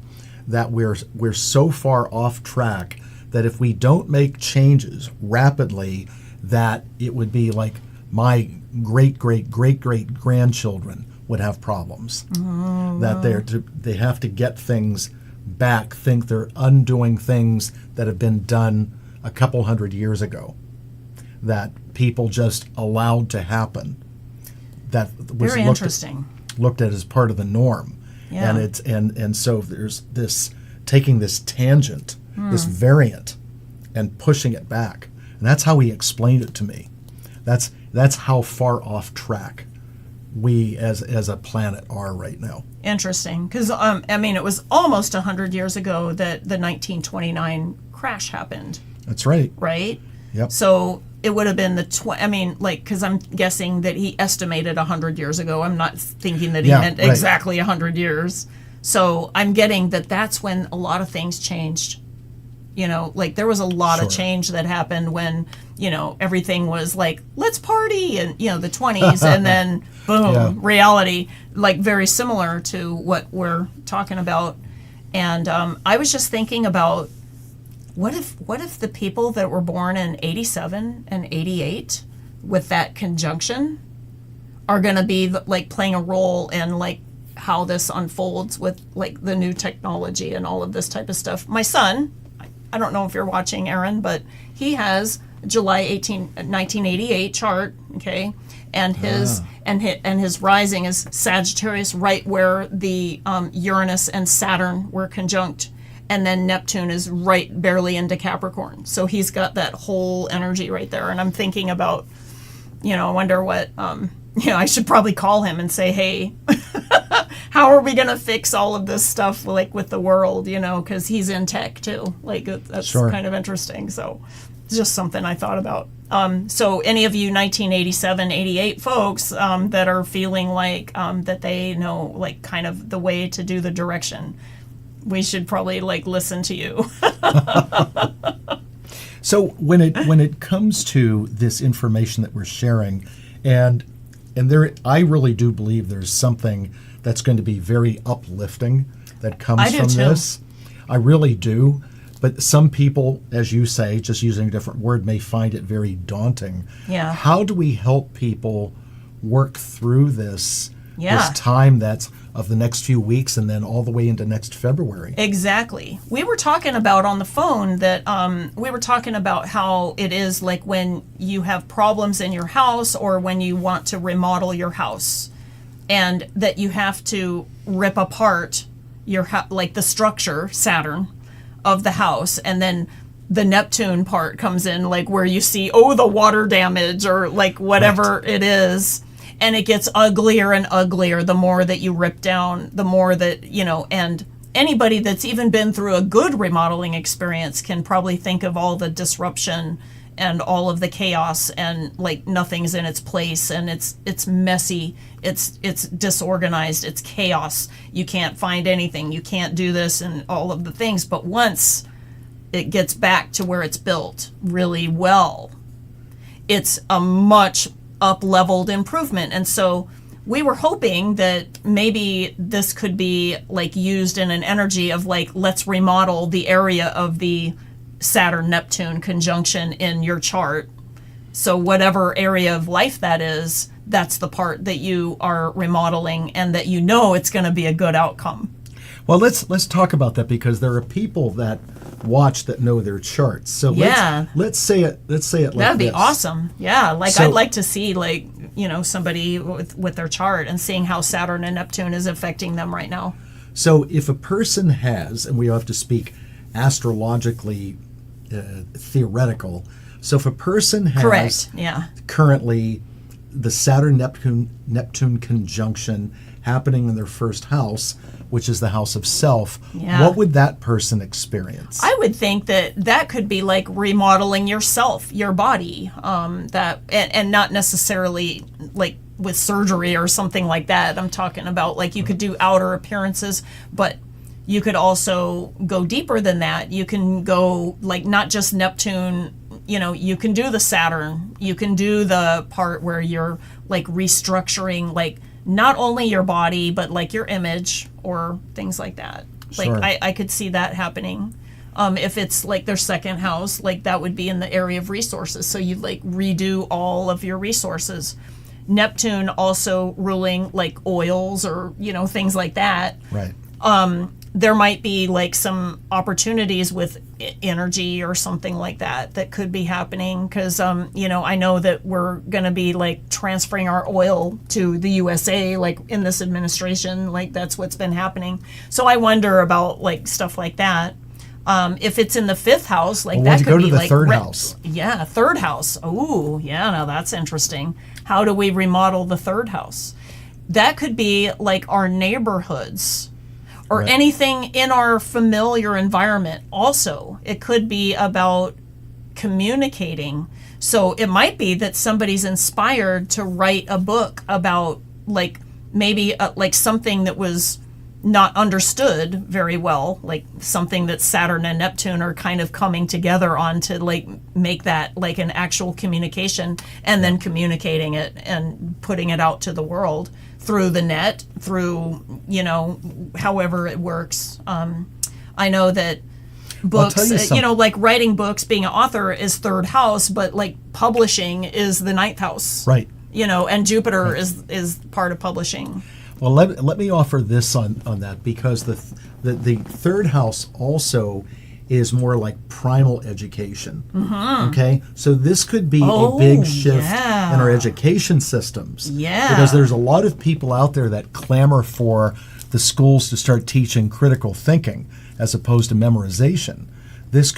that we're so far off track that if we don't make changes rapidly, that it would be like my great grandchildren would have problems. That they have to get things back, think they're undoing things that have been done a couple hundred years ago, that people just allowed to happen. That was very interesting. Looked at as part of the norm. Yeah. And so there's this taking this tangent, this variant, and pushing it back. And that's how he explained it to me. That's how far off track we as a planet are right now. Interesting, because it was almost 100 years ago that the 1929 crash happened. That's right. Right. Yep. So it would have been because I'm guessing that he estimated 100 years ago. I'm not thinking that he meant exactly 100 years. So I'm getting that that's when a lot of things changed. There was a lot of change that happened when, everything was like, let's party, and, the 20s, and then boom, reality, very similar to what we're talking about. And I was just thinking about, what if the people that were born in 87 and 88 with that conjunction are going to be playing a role in how this unfolds with the new technology and all of this type of stuff. My son, I don't know if you're watching, Aaron, but he has July 1988 chart, okay? And his rising is Sagittarius, right where the Uranus and Saturn were conjunct. And then Neptune is right barely into Capricorn. So he's got that whole energy right there. And I'm thinking about, I wonder what I should probably call him and say, hey, how are we going to fix all of this stuff like with the world, because he's in tech too. Like that's Sure. kind of interesting. So it's just something I thought about. So any of you 1987, 88 folks that are feeling like that they know like kind of the way to do the direction, we should probably like listen to you. So when it comes to this information that we're sharing, and there, I really do believe there's something that's going to be very uplifting that I comes do from too. this. I really do. But some people, as you say, just using a different word, may find it very daunting. Yeah. How do we help people work through this Yeah. this time that's of the next few weeks and then all the way into next February? Exactly. We were talking about on the phone that we were talking about how it is like when you have problems in your house or when you want to remodel your house, and that you have to rip apart your like the structure, Saturn, of the house, and then the Neptune part comes in, like where you see, the water damage or like whatever it is. And it gets uglier and uglier the more that you rip down, the more that, and anybody that's even been through a good remodeling experience can probably think of all the disruption and all of the chaos, and like nothing's in its place, and it's messy, it's disorganized, it's chaos. You can't find anything, you can't do this and all of the things. But once it gets back to where it's built really well, it's a much up-leveled improvement. And so we were hoping that maybe this could be like used in an energy of like, let's remodel the area of the Saturn-Neptune conjunction in your chart. So whatever area of life that is, that's the part that you are remodeling, and that it's going to be a good outcome. Well, let's talk about that, because there are people that watch that know their charts. So Yeah. let's say it like That'd be this. awesome. Yeah, like So- I'd like to see like, somebody with their chart and seeing how Saturn and Neptune is affecting them right now. So if a person has, and we have to speak astrologically theoretical, so if a person has Correct. Yeah. currently the Saturn-Neptune conjunction happening in their first house, which is the house of self, Yeah. what would that person experience? I would think that could be like remodeling yourself, your body, and not necessarily like with surgery or something like that. I'm talking about like you could do outer appearances, but you could also go deeper than that. You can go like not just Neptune, you can do the Saturn, you can do the part where you're like restructuring like not only your body, but like your image or things like that. Sure. Like I could see that happening. If it's like their second house, like that would be in the area of resources. So you'd like redo all of your resources. Neptune also ruling like oils or, things like that. Right. There might be like some opportunities with energy or something like that could be happening, because I know that we're going to be like transferring our oil to the USA like in this administration, like that's what's been happening. So I wonder about like stuff like that. If it's in the fifth house, like Well, that would you could go to be the like third house? Yeah, third house. Oh, yeah, now that's interesting. How do we remodel the third house? That could be like our neighborhoods or Right. anything in our familiar environment. Also, it could be about communicating. So it might be that somebody's inspired to write a book about like maybe like something that was not understood very well, like something that Saturn and Neptune are kind of coming together on to like make that like an actual communication, and then communicating it and putting it out to the world through the net, through, however it works. I know that I'll tell books, you something. like writing books, being an author is third house, but like publishing is the ninth house. Right. And Jupiter is part of publishing. Well, let me offer this on that, because the third house also is more like primal education. Mm-hmm. Okay, so this could be a big shift in our education systems. Yeah. Because there's a lot of people out there that clamor for the schools to start teaching critical thinking as opposed to memorization. this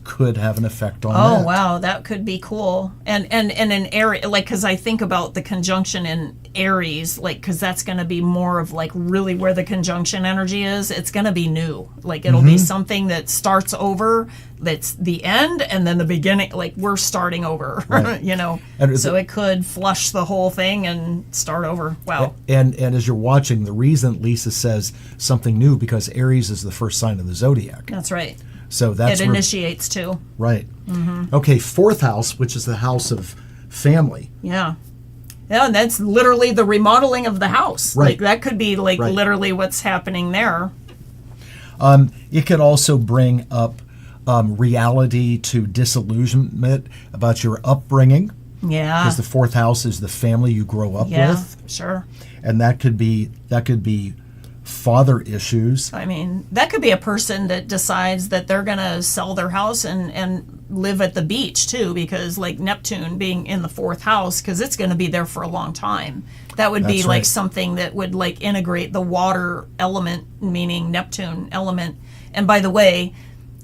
could have an effect on Oh, that. wow, that could be cool. And an area, like, because I think about the conjunction in Aries, like, because that's going to be more of, like, really where the conjunction energy is. It's going to be new. Like, it'll be something that starts over, that's the end, and then the beginning, like, we're starting over, Right. you know? And So it could flush the whole thing and start over. Wow. And as you're watching, the reason Lisa says something new, because Aries is the first sign of the zodiac. That's right. So that's It where- initiates, too. right. Okay, fourth house, which is the house of family. Yeah. Yeah, and that's literally the remodeling of the house. Right. Like, that could be, like, Right. literally what's happening there. It could also bring up reality to disillusionment about your upbringing, Yeah. because the fourth house is the family you grow up Yeah, with, sure. and that could be father issues. I mean, that could be a person that decides that they're going to sell their house and live at the beach too, because like Neptune being in the fourth house, because it's going to be there for a long time. That would be That's like right. something that would like integrate the water element, meaning Neptune element. And by the way,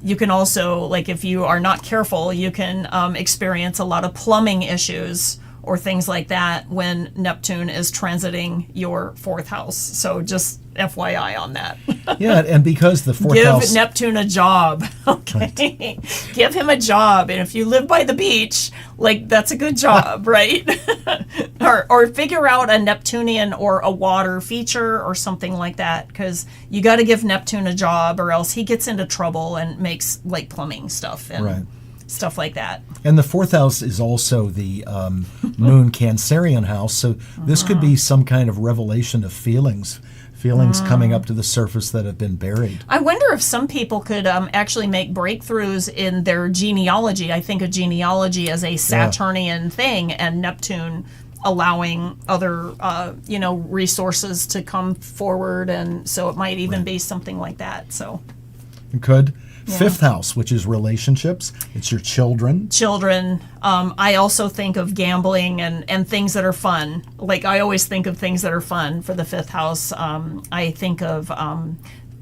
you can also, like, if you are not careful, you can experience a lot of plumbing issues or things like that when Neptune is transiting your fourth house. So just FYI on that. Yeah, and because the fourth Give house, Neptune a job. Okay. Give him a job. And if you live by the beach, like, that's a good job, right? or figure out a Neptunian or a water feature or something like that, because you got to give Neptune a job or else he gets into trouble and makes like plumbing stuff and Right. stuff like that. and the fourth house is also the moon Cancerian house, so this could be some kind of revelation of feelings coming up to the surface that have been buried. I wonder if some people could actually make breakthroughs in their genealogy. I think of genealogy as a Saturnian thing, and Neptune allowing other, resources to come forward, and so it might even be something like that. So, It could. Fifth house, which is relationships, it's your children. children. I also think of gambling and things that are fun. Like, I always think of things that are fun for the fifth house. I think of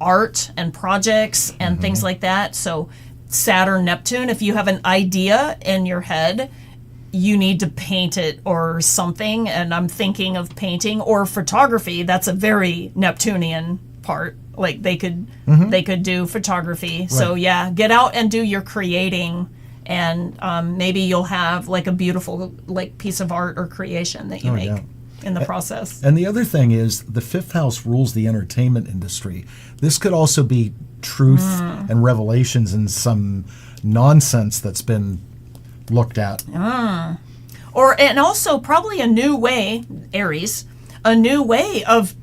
art and projects and things like that. So Saturn, Neptune, if you have an idea in your head, you need to paint it or something. And I'm thinking of painting or photography. That's a very Neptunian part. Like, they could do photography. So Right. yeah, get out and do your creating, and maybe you'll have like a beautiful like piece of art or creation that you make yeah. in the process. And the other thing is, the fifth house rules the entertainment industry. This could also be truth and revelations in some nonsense that's been looked at. And also probably a new way, Aries, a new way of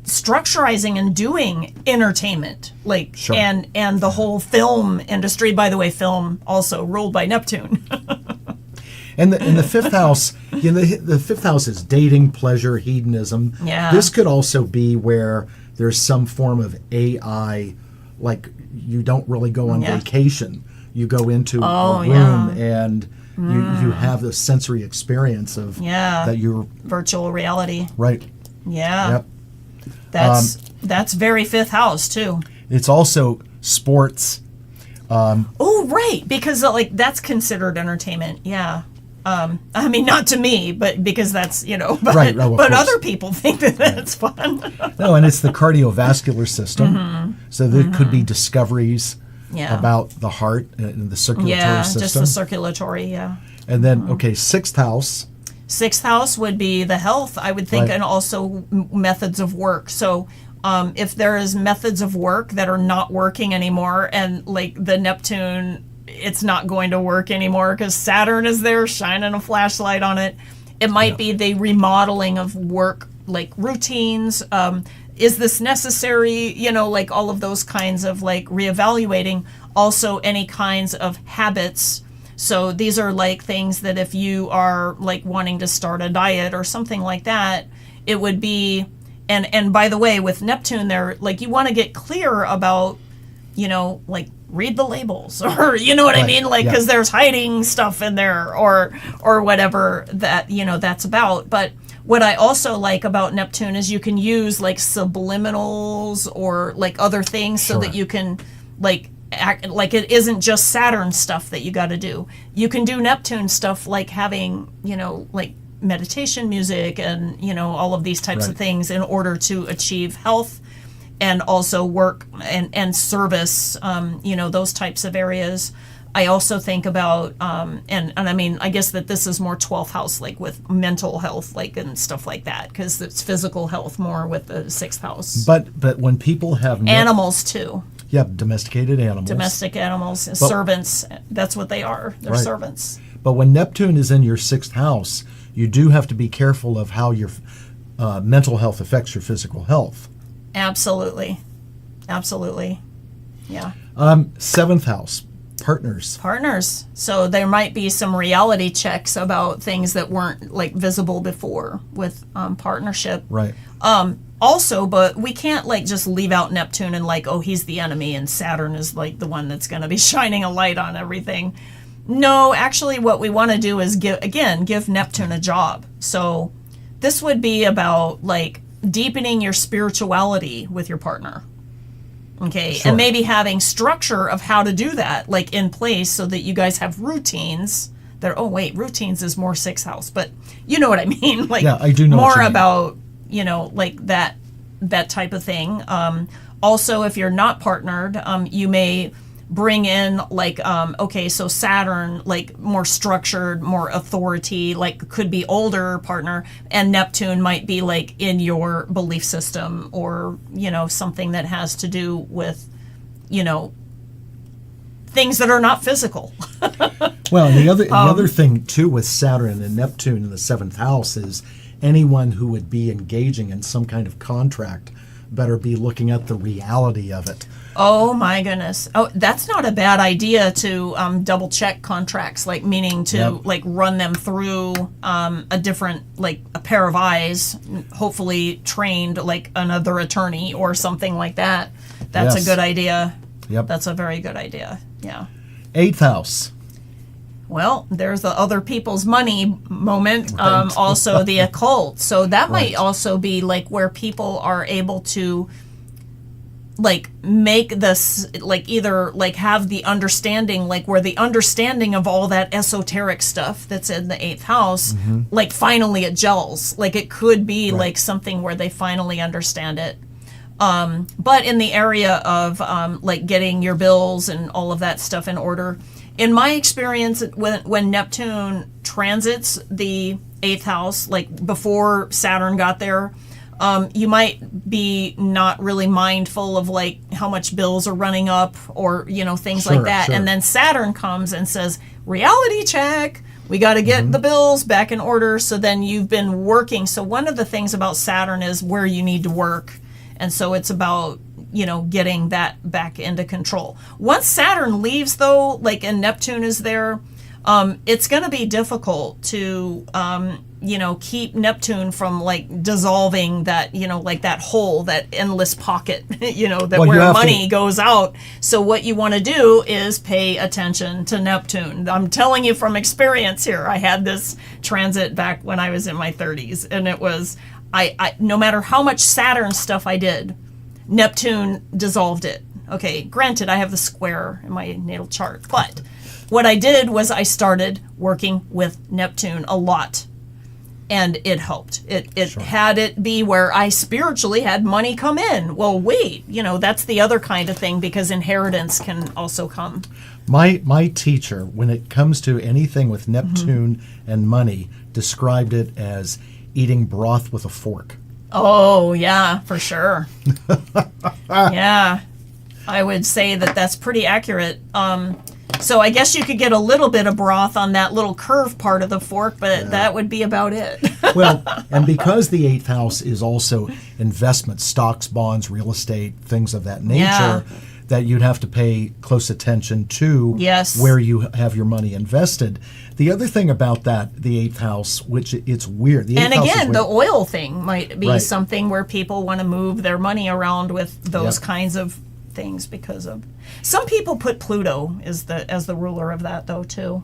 structurizing and doing entertainment, like Sure. and the whole film industry. By the way, film also ruled by Neptune. And the fifth house, the fifth house is dating, pleasure, hedonism. Yeah. This could also be where there's some form of AI, like you don't really go on Yeah. vacation. You go into Oh, a room and you have the sensory experience of Yeah. that you're Virtual reality. right. Yeah. Yep. That's very fifth house too. It's also sports. Oh, right, because like that's considered entertainment. Yeah. I mean, not to me, but because that's but, Right, oh, of but course. other people think that that's fun. No, and it's the cardiovascular system. So there could be discoveries Yeah. about the heart and the circulatory Yeah, system. just the circulatory. Yeah. And then, okay, sixth house. Sixth house would be the health, I would think, Right. and also methods of work. So if there is methods of work that are not working anymore, and like the Neptune, it's not going to work anymore because Saturn is there shining a flashlight on it. It might be the remodeling of work, like routines. Is this necessary? Like all of those kinds of like reevaluating. Also, any kinds of habits. So these are like things that if you are like wanting to start a diet or something like that, it would be, and by the way, with Neptune there, like you want to get clear about, like read the labels or, what I Right, mean? Like, yeah. cause there's hiding stuff in there or whatever that, that's about. But what I also like about Neptune is you can use like subliminals or like other things so Sure. that you can like like it isn't just Saturn stuff that you got to do. You can do Neptune stuff like having, like meditation music and, all of these types of things in order to achieve health and also work and service, those types of areas. I also think about, and I mean, I guess that this is more 12th house, like with mental health, like and stuff like that, because it's physical health more with the 6th house. But when people have animals too. Yeah, domesticated animals. Domestic animals, servants, that's what they are. They're servants. But when Neptune is in your 6th house, you do have to be careful of how your mental health affects your physical health. Absolutely. Yeah. 7th house, partners. So there might be some reality checks about things that weren't like visible before with partnership. Right. Also, but we can't like just leave out Neptune and like, oh, he's the enemy and Saturn is like the one that's going to be shining a light on everything. No, actually what we want to do is give Neptune a job. So this would be about like deepening your spirituality with your partner. Okay. Sure. And maybe having structure of how to do that like in place so that you guys have routines. Routines is more 6th house, but you know what I mean? Like, yeah, I do know more what you mean. about, like that type of thing. Also, if you're not partnered, you may bring in like, so Saturn, like more structured, more authority, like could be older partner, and Neptune might be like in your belief system or, something that has to do with, things that are not physical. Well, and the other thing too with Saturn and Neptune in the 7th house is anyone who would be engaging in some kind of contract better be looking at the reality of it. Oh my goodness. Oh, that's not a bad idea to double check contracts, like meaning to like run them through a different, like a pair of eyes, hopefully trained like another attorney or something like that. That's a good idea. Yep. That's a very good idea. Yeah. 8th house. Well, there's the other people's money moment, Right. also the occult. So that might also be like where people are able to like make this, like either like have the understanding, like where the understanding of all that esoteric stuff that's in the 8th house, like finally it gels. Like it could be like something where they finally understand it. But in the area of like getting your bills and all of that stuff in order, in my experience, when Neptune transits the 8th house, like before Saturn got there, you might be not really mindful of like how much bills are running up or, things like that. Sure. And then Saturn comes and says, reality check. We got to get the bills back in order. So then you've been working. So one of the things about Saturn is where you need to work. And so it's about, getting that back into control. Once Saturn leaves, though, like, and Neptune is there, it's going to be difficult to, keep Neptune from, like, dissolving that, like that hole, that endless pocket, where money goes out. So what you want to do is pay attention to Neptune. I'm telling you from experience here. I had this transit back when I was in my 30s, and it was, I no matter how much Saturn stuff I did, Neptune dissolved it. Okay, granted, I have the square in my natal chart, but what I did was I started working with Neptune a lot, and it helped. It had it be where I spiritually had money come in. Well, wait, that's the other kind of thing, because inheritance can also come. My teacher, when it comes to anything with Neptune and money, described it as eating broth with a fork. Oh, yeah, for sure. Yeah, I would say that that's pretty accurate. So I guess you could get a little bit of broth on that little curved part of the fork, but that would be about it. Well, and because the 8th house is also investment, stocks, bonds, real estate, things of that nature, that you'd have to pay close attention to where you have your money invested. The other thing about that, the 8th house, which it's weird. The 8th and house again, is the oil thing might be something where people want to move their money around with those kinds of things, because of some people put Pluto as the ruler of that, though, too.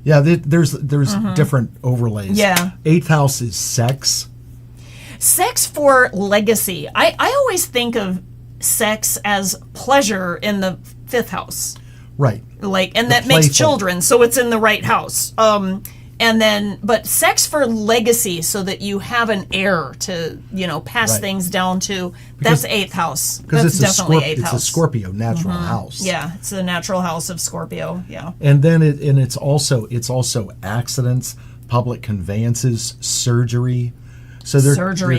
Yeah, there's different overlays. Yeah. 8th house is sex. Sex for legacy. I always think of sex as pleasure in the 5th house. Right. Like, and that makes playful. children, so it's in the right house. And then, but sex for legacy, so that you have an heir to, pass Right. things down to. That's 8th house. Because That's definitely 8th it's house. a Scorpio natural house. Yeah, it's the natural house of Scorpio. Yeah. And then it's also accidents, public conveyances, surgery. So there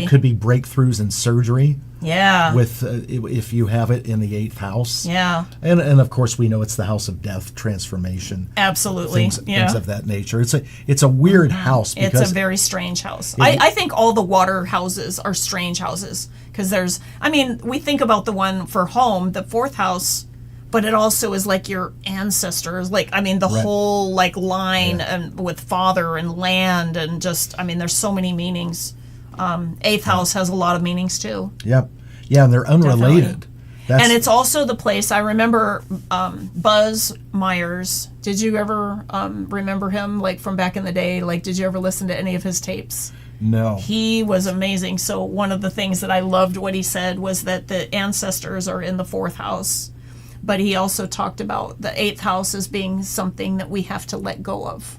could be breakthroughs in surgery Yeah. with if you have it in the 8th house. Yeah. And of course we know it's the house of death, transformation. Absolutely. Things of that nature. It's a weird house because It's a very strange house. I think all the water houses are strange houses because we think about the one for home, the 4th house, but it also is like your ancestors, the whole line and with father and land and just, there's so many meanings. 8th house has a lot of meanings too. Yep. Yeah, and they're unrelated. And it's also the place, I remember Buzz Myers. Did you ever remember him, from back in the day? Did you ever listen to any of his tapes? No. He was amazing. So one of the things that I loved what he said was that the ancestors are in the 4th house. But he also talked about the 8th house as being something that we have to let go of.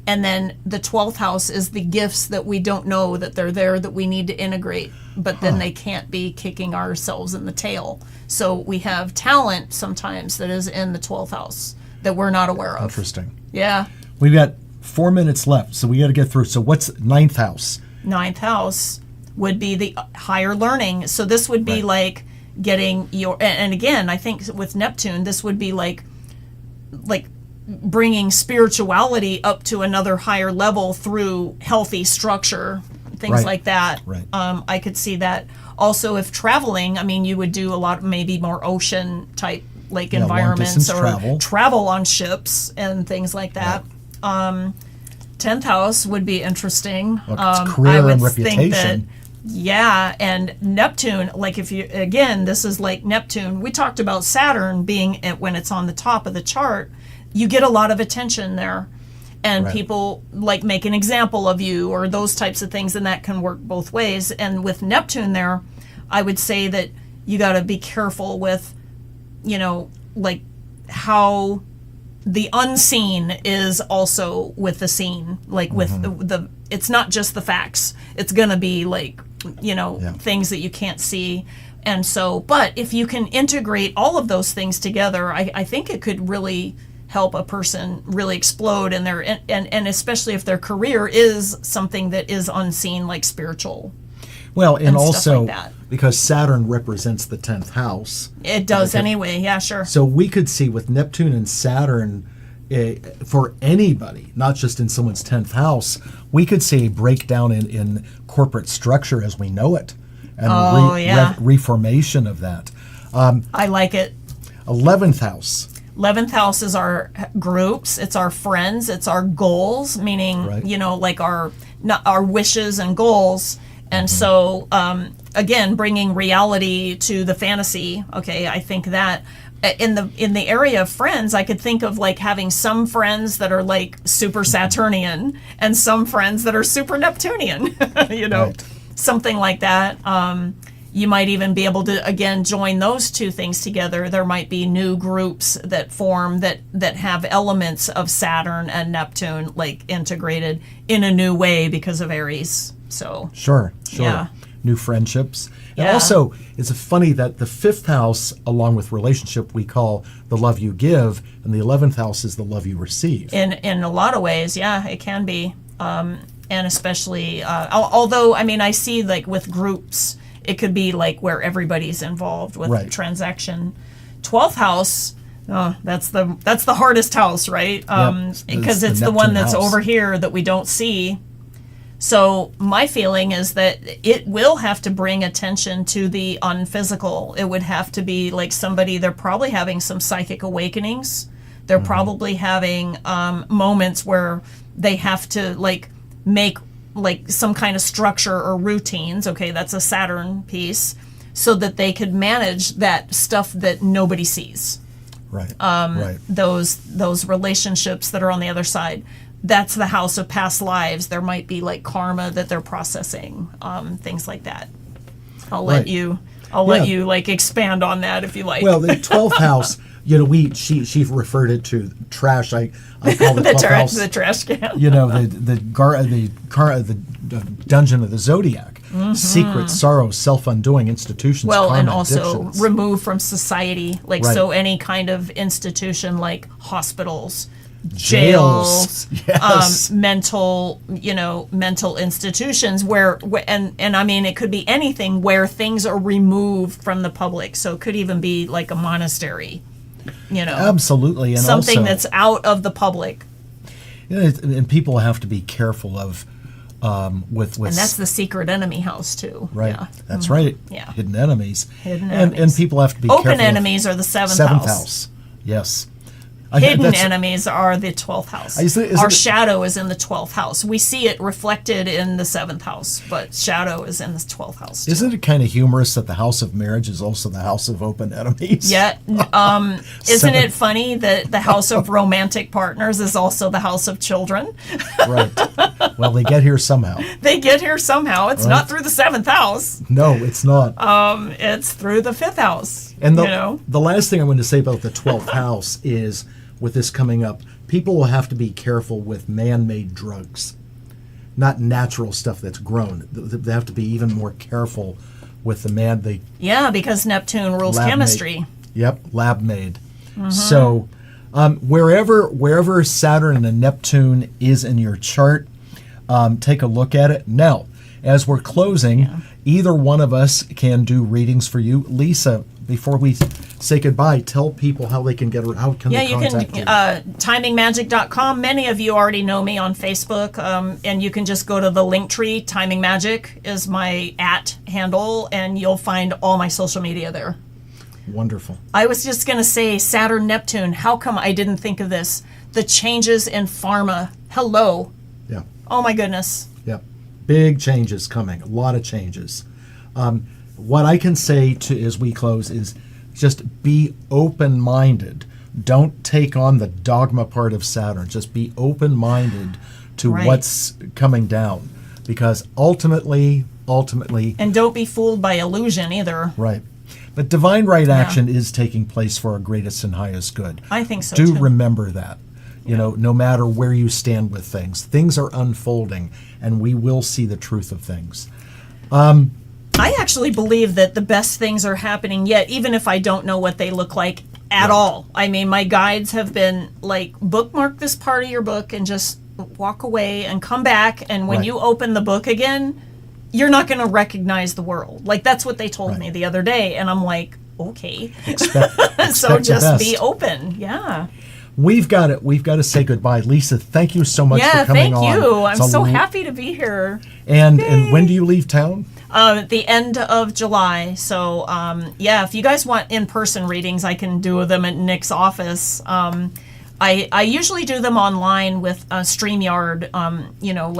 And then the 12th house is the gifts that we don't know that they're there that we need to integrate, but then they can't be kicking ourselves in the tail. So we have talent sometimes that is in the 12th house that we're not aware of. Interesting. Yeah. We've got 4 minutes left, so we got to get through. So what's 9th house? 9th house would be the higher learning. So this would be like getting and again, I think with Neptune, this would be like bringing spirituality up to another higher level through healthy structure, things like that. Right. I could see that. Also, if traveling, you would do a lot, maybe more ocean type environments or travel on ships and things like that. 10th house would be interesting. Career I would and think reputation. that, and Neptune, if you, again, this is like Neptune. We talked about Saturn being when it's on the top of the chart. You get a lot of attention there, and people make an example of you or those types of things, and that can work both ways. And with Neptune there, I would say that you got to be careful with, how the unseen is also with the seen, with the it's not just the facts. It's going to be things that you can't see. And so, but if you can integrate all of those things together, I think it could really help a person really explode in their, and especially if their career is something that is unseen, like spiritual. Well, and also like that. Because Saturn represents the 10th house. It does anyway, yeah, sure. So we could see with Neptune and Saturn, for anybody, not just in someone's 10th house, we could see a breakdown in corporate structure as we know it. And reformation of that. I like it. 11th house. 11th house is our groups, it's our friends, it's our goals, meaning, our wishes and goals. And so, again, bringing reality to the fantasy. Okay, I think that in the area of friends, I could think of having some friends that are super Saturnian and some friends that are super Neptunian, something like that. You might even be able to, again, join those two things together. There might be new groups that form that have elements of Saturn and Neptune integrated in a new way because of Aries. So Sure. Yeah. New friendships. And Yeah. also, it's funny that the 5th house, along with relationship, we call the love you give, and the 11th house is the love you receive. In a lot of ways, yeah, it can be. And especially, although, I see with groups, it could be where everybody's involved with transaction. 12th house, that's the hardest house, right? Because it's the one that's over here that we don't see. So my feeling is that it will have to bring attention to the unphysical. It would have to be somebody, they're probably having some psychic awakenings. They're probably having moments where they have to make some kind of structure or routines. Okay, that's a Saturn piece, so that they could manage that stuff that nobody sees. Right. Those relationships that are on the other side. That's the house of past lives. There might be karma that they're processing, things like that. I'll let you I'll let you like expand on that if you like. Well, the 12th house, she referred it to trash. I call the 12th house the trash can. the dungeon of the zodiac. Secret, sorrow, self-undoing, institutions, well, karma, and also addictions. removed from society, like Right. so any kind of institution like hospitals, Jails. jails, Yes. mental institutions where and I mean it could be anything where things are removed from the public. So it could even be like a monastery, Absolutely, and something also, that's out of the public. and people have to be careful of with And that's the secret enemy house too. right. Yeah. That's right. Yeah. Hidden enemies. Hidden And enemies. people have to be Open careful. enemies are the seventh Seventh house. house. Yes. Hidden enemies are the 12th house. Is Our it- shadow is in the 12th house. We see it reflected in the 7th house, but shadow is in the 12th house. Too. Isn't it kind of humorous that the house of marriage is also the house of open enemies? Yeah. Isn't it funny that the house of romantic partners is also the house of children? Right. Well, they get here somehow. They get here somehow. It's not through the 7th house. No, it's not. It's through the 5th house. And the last thing I want to say about the 12th house is, with this coming up, people will have to be careful with man-made drugs, not natural stuff that's grown. They have to be even more careful with the Yeah, because Neptune rules lab-made. chemistry. Yep, lab-made. So wherever Saturn and Neptune is in your chart, take a look at it. Now, as we're closing, either one of us can do readings for you. Lisa, before we say goodbye, tell people how they can how can they contact you? Timingmagic.com. Many of you already know me on Facebook, and you can just go to the link tree. Timing Magic is my @handle, and you'll find all my social media there. Wonderful. I was just going to say Saturn, Neptune. How come I didn't think of this? The changes in pharma. Hello. Yeah. Oh my goodness. Yep. Big changes coming. A lot of changes. What I can say as we close is just be open-minded. Don't take on the dogma part of Saturn. Just be open-minded to Right. what's coming down. Because ultimately... And don't be fooled by illusion either. Right. But divine right action is taking place for our greatest and highest good. I think so, Do too. remember that. No matter where you stand with things are unfolding, and we will see the truth of things. I actually believe that the best things are happening yet, even if I don't know what they look like at all. I mean, my guides have been like, bookmark this part of your book and just walk away and come back. And when Right. you open the book again, you're not going to recognize the world. Like, that's what they told me the other day. And I'm like, okay. Expect So the just best. be open. Yeah. We've got to say goodbye. Lisa, thank you so much Yeah, for coming thank on. you. I'm It's a so l- happy to be here. And when do you leave town? At the end of July. So, if you guys want in-person readings, I can do them at Nick's office. I usually do them online with StreamYard,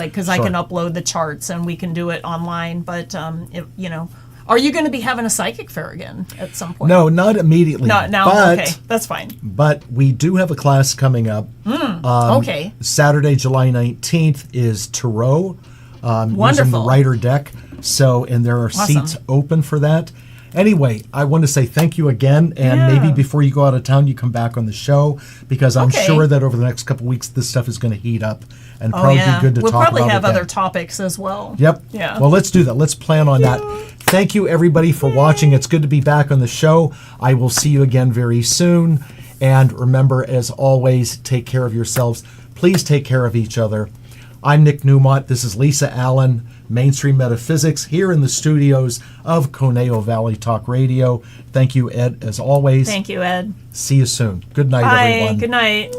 because I Sure. can upload the charts and we can do it online. But, are you going to be having a psychic fair again at some point? No, not immediately. No, but, okay, that's fine. But we do have a class coming up. Okay. Saturday, July 19th is Tarot, using the Wonderful. Rider deck. So, and there are seats open for that. Anyway, I want to say thank you again, and maybe before you go out of town, you come back on the show, because I'm Okay. sure that over the next couple weeks, this stuff is going to heat up, and Oh, probably yeah. be good to We'll talk probably about have it other then. topics as well. Yep. Yeah. Well, let's do that. Let's plan on that. Thank you, everybody, for watching. It's good to be back on the show. I will see you again very soon. And remember, as always, take care of yourselves. Please take care of each other. I'm Nick Newmont. This is Lisa Allen, Mainstream Metaphysics, here in the studios of Conejo Valley Talk Radio. Thank you, Ed, as always. Thank you, Ed. See you soon. Good night, Bye. everyone. Good night.